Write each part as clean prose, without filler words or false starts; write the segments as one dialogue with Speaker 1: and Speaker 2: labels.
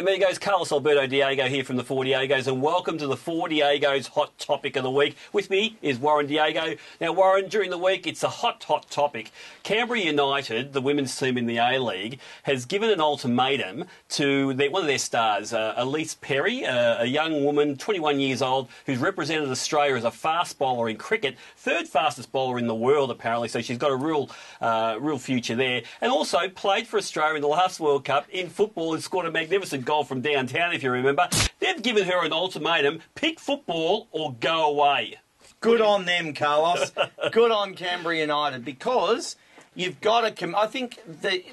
Speaker 1: amigos, Carlos Alberto Diego here from the Four Diegos, and welcome to the Four Diegos Hot Topic of the Week. With me is Warren Diego. Now, Warren, during the week, it's a hot topic. Canberra United, the women's team in the A-League, has given an ultimatum to one of their stars, Elise Perry, a young woman, 21 years old, who's represented Australia as a fast bowler in cricket, third fastest bowler in the world, apparently, so she's got a real future there, and also played for Australia in the last World Cup in football and scored a magnificent goal from downtown, if you remember. They've given her an ultimatum: pick football or go away.
Speaker 2: Good on them, Carlos. Good on Canberra United, because you've got to... I think,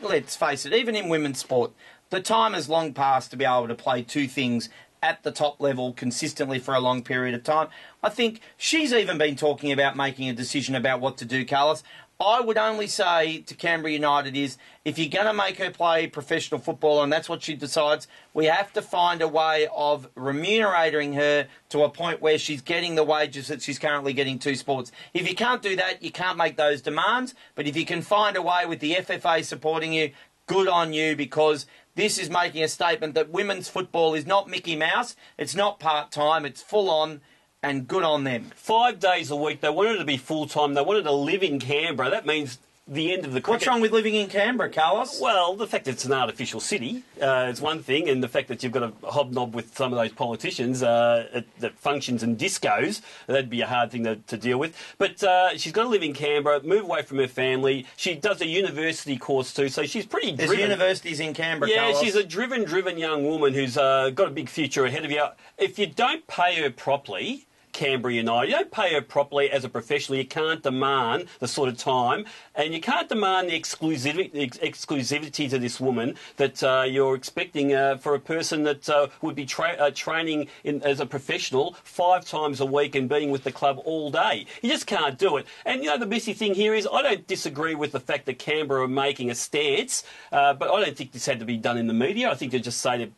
Speaker 2: let's face it, even in women's sport, the time has long passed to be able to play two things at the top level consistently for a long period of time. I think she's even been talking about making a decision about what to do, Carlos. I would only say to Canberra United is, if you're going to make her play professional football, and that's what she decides, we have to find a way of remunerating her to a point where she's getting the wages that she's currently getting to sports. If you can't do that, you can't make those demands. But if you can find a way with the FFA supporting you, good on you, because this is making a statement that women's football is not Mickey Mouse, it's not part-time, it's full-on, and good on them.
Speaker 1: 5 days a week. They wanted to be full-time. They wanted to live in Canberra. That means the end of the cricket.
Speaker 2: What's wrong with living in Canberra, Carlos?
Speaker 1: Well, the fact that it's an artificial city is one thing, and the fact that you've got to hobnob with some of those politicians that functions and discos, that'd be a hard thing to deal with. But she's got to live in Canberra, move away from her family. She does a university course too, so she's pretty driven.
Speaker 2: There's universities in Canberra,
Speaker 1: yeah,
Speaker 2: Carlos.
Speaker 1: She's a driven young woman who's got a big future ahead of you. If you don't pay her properly, Canberra United, you don't pay her properly as a professional, you can't demand the sort of time, and you can't demand the exclusivity to this woman that you're expecting for a person that would be training as a professional 5 times a week and being with the club all day. You just can't do it. And, you know, the messy thing here is I don't disagree with the fact that Canberra are making a stance, but I don't think this had to be done in the media. I think they just say to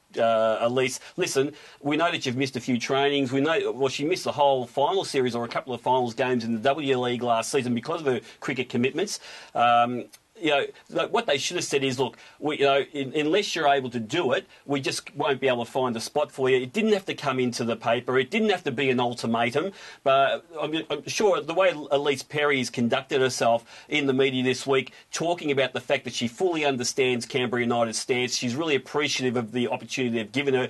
Speaker 1: Elise, listen, we know that you've missed a few trainings. We know, well, she missed the whole final series or a couple of finals games in the W League last season because of her cricket commitments. You know, what they should have said is, look, unless you're able to do it, we just won't be able to find a spot for you. It didn't have to come into the paper. It didn't have to be an ultimatum. But I'm sure the way Elise Perry has conducted herself in the media this week, talking about the fact that she fully understands Canberra United's stance, she's really appreciative of the opportunity they've given her,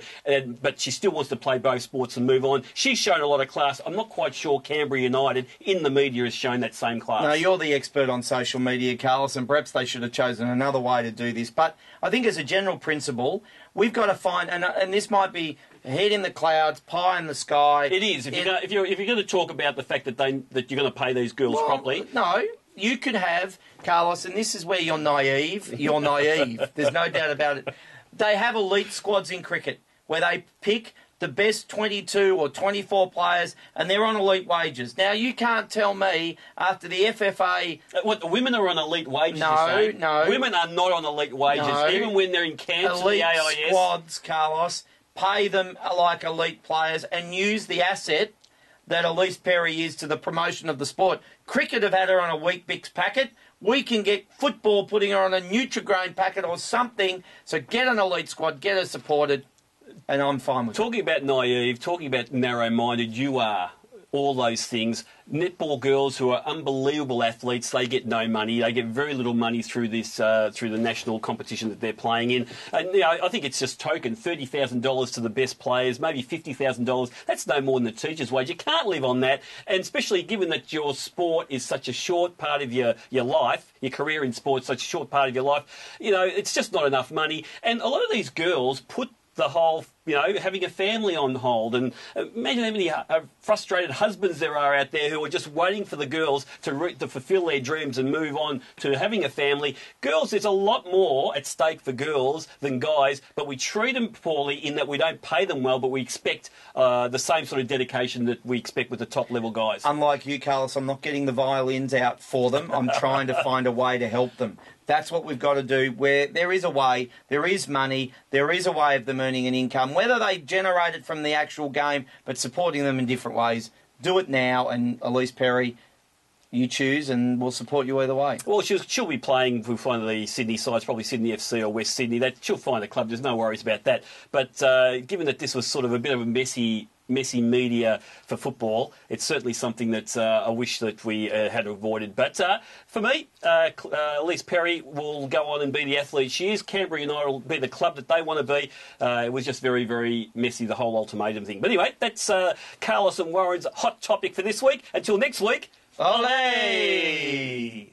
Speaker 1: but she still wants to play both sports and move on. She's shown a lot of class. I'm not quite sure Canberra United in the media has shown that same class.
Speaker 2: No, you're the expert on social media, Carlos, and perhaps they should have chosen another way to do this. But I think as a general principle, we've got to find, and this might be head in the clouds, pie in the sky.
Speaker 1: It is. If you're going to talk about the fact that you're going to pay these girls properly.
Speaker 2: No, you could have, Carlos, and this is where you're naive. You're naive. There's no doubt about it. They have elite squads in cricket where they pick the best 22 or 24 players, and they're on elite wages. Now, you can't tell me after the FFA...
Speaker 1: What, the women are on elite wages,
Speaker 2: No, no.
Speaker 1: Women are not on elite wages,
Speaker 2: no.
Speaker 1: Even when they're in camps
Speaker 2: elite
Speaker 1: in the AIS.
Speaker 2: Squads, Carlos, pay them like elite players and use the asset that Elise Perry is to the promotion of the sport. Cricket have had her on a Wheat Bix packet. We can get football putting her on a Nutrigrain packet or something. So get an elite squad, get her supported, and I'm fine with it.
Speaker 1: Talking about naive, talking about narrow-minded, you are all those things. Netball girls who are unbelievable athletes, they get no money. They get very little money through this, through the national competition that they're playing in. And you know, I think it's just token, $30,000 to the best players, maybe $50,000. That's no more than the teacher's wage. You can't live on that, and especially given that your sport is such a short part of your life, your career in sport is such a short part of your life, you know, it's just not enough money. And a lot of these girls put the whole, you know, having a family on hold. And imagine how many frustrated husbands there are out there who are just waiting for the girls to fulfil their dreams and move on to having a family. Girls, there's a lot more at stake for girls than guys, but we treat them poorly in that we don't pay them well, but we expect the same sort of dedication that we expect with the top-level guys.
Speaker 2: Unlike you, Carlos, I'm not getting the violins out for them. I'm trying to find a way to help them. That's what we've got to do, where there is a way, there is money, there is a way of them earning an income, whether they generate it from the actual game, but supporting them in different ways. Do it now, and Elise Perry, You choose, and we'll support you either way.
Speaker 1: Well, she'll be playing with one of the Sydney sides, probably Sydney FC or West Sydney. She'll find a club. There's no worries about that. But given that this was sort of a bit of a messy media for football, it's certainly something that I wish that we had avoided. But for me, Elise Perry will go on and be the athlete she is. Canberra United will be the club that they want to be. It was just very, very messy, the whole ultimatum thing. But anyway, that's Carlos and Warren's hot topic for this week. Until next week,
Speaker 2: Olé!